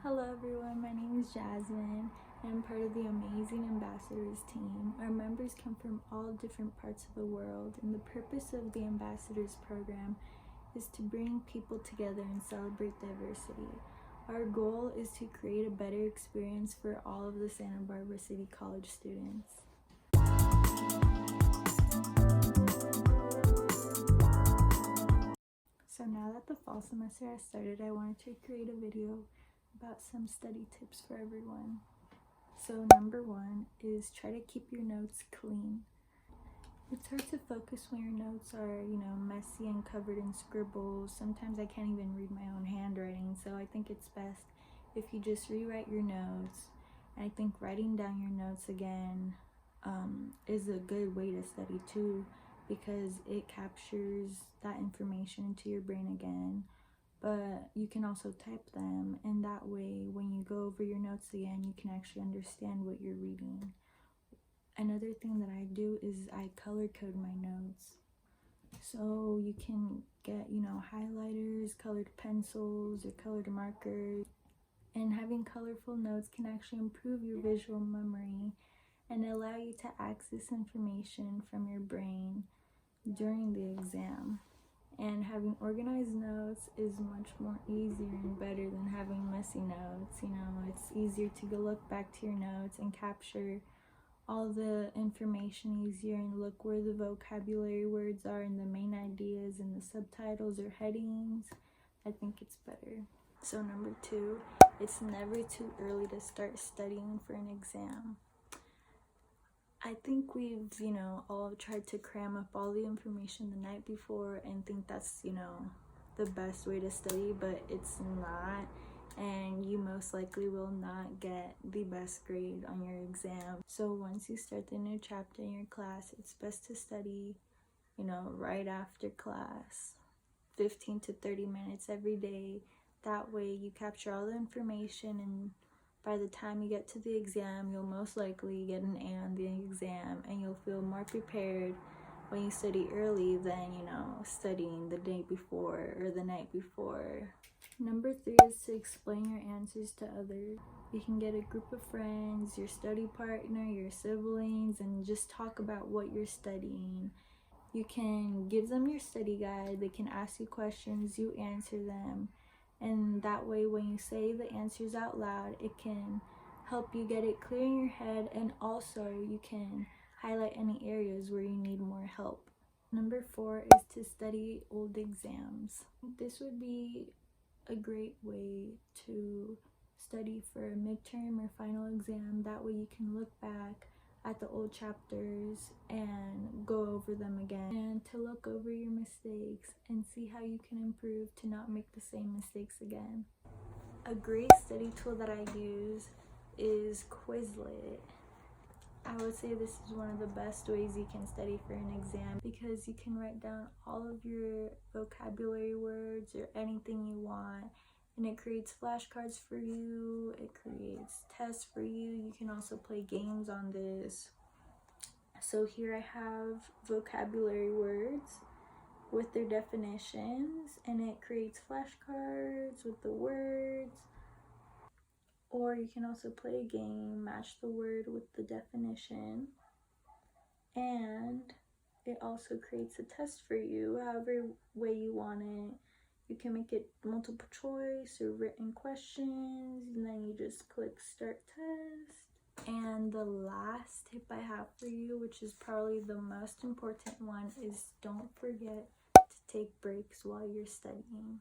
Hello everyone, my name is Jazmin and I'm part of the amazing ambassadors team. Our members come from all different parts of the world, and the purpose of the ambassadors program is to bring people together and celebrate diversity. Our goal is to create a better experience for all of the Santa Barbara City College students. So now that the fall semester has started, I wanted to create a video about some study tips for everyone. So number one is try to keep your notes clean. It's hard to focus when your notes are, messy and covered in scribbles. Sometimes I can't even read my own handwriting, so I think it's best if you just rewrite your notes. And I think writing down your notes again is a good way to study too, because it captures that information into your brain again. But you can also type them, and that way when you go over your notes again, you can actually understand what you're reading. Another thing that I do is I color code my notes. So you can get, highlighters, colored pencils, or colored markers. And having colorful notes can actually improve your visual memory and allow you to access information from your brain during the exam. And having organized notes is much more easier and better than having messy notes. It's easier to go look back to your notes and capture all the information easier and look where the vocabulary words are and the main ideas and the subtitles or headings. I think it's better. So number two, it's never too early to start studying for an exam. I think we've, all tried to cram up all the information the night before and think that's, the best way to study, but it's not. And you most likely will not get the best grade on your exam. So once you start the new chapter in your class, it's best to study, right after class, 15 to 30 minutes every day. That way you capture all the information, and by the time you get to the exam, you'll most likely get an A on the exam, and you'll feel more prepared when you study early than, studying the day before or the night before. Number three is to explain your answers to others. You can get a group of friends, your study partner, your siblings, and just talk about what you're studying. You can give them your study guide, they can ask you questions, you answer them, and that way when you say the answers out loud, it can help you get it clear in your head, and also you can highlight any areas where you need more help. Number four is to study old exams. This would be a great way to study for a midterm or final exam. That way you can look back at the old chapters and go over them again, and to look over your mistakes and see how you can improve to not make the same mistakes again. A great study tool that I use is Quizlet. I would say this is one of the best ways you can study for an exam, because you can write down all of your vocabulary words or anything you want, and it creates flashcards for you, it creates tests for you. You can also play games on this. So here I have vocabulary words with their definitions, and it creates flashcards with the words. Or you can also play a game, match the word with the definition, and it also creates a test for you, however way you want it. You can make it multiple choice or written questions, and then you just click start test. And the last tip I have for you, which is probably the most important one, is don't forget to take breaks while you're studying.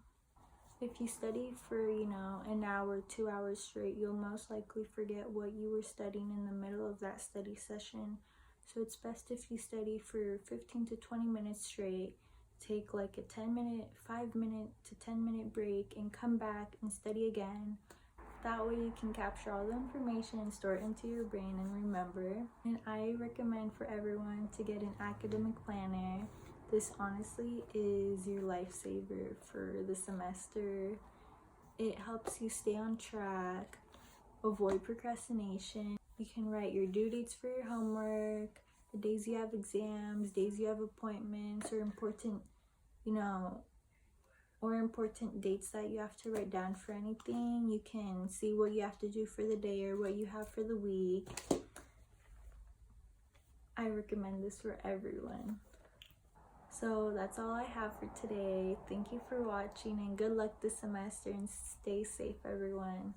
If you study for, an hour, 2 hours straight, you'll most likely forget what you were studying in the middle of that study session. So it's best if you study for 15 to 20 minutes straight, take like a 5-minute to 10-minute break, and come back and study again. That way you can capture all the information and store it into your brain and remember. And I recommend for everyone to get an academic planner. This honestly is your lifesaver for the semester. It helps you stay on track, avoid procrastination. You can write your due dates for your homework, the days you have exams, days you have appointments, or important, or important dates that you have to write down for anything. You can see what you have to do for the day or what you have for the week. I recommend this for everyone. So that's all I have for today. Thank you for watching and good luck this semester and stay safe, everyone.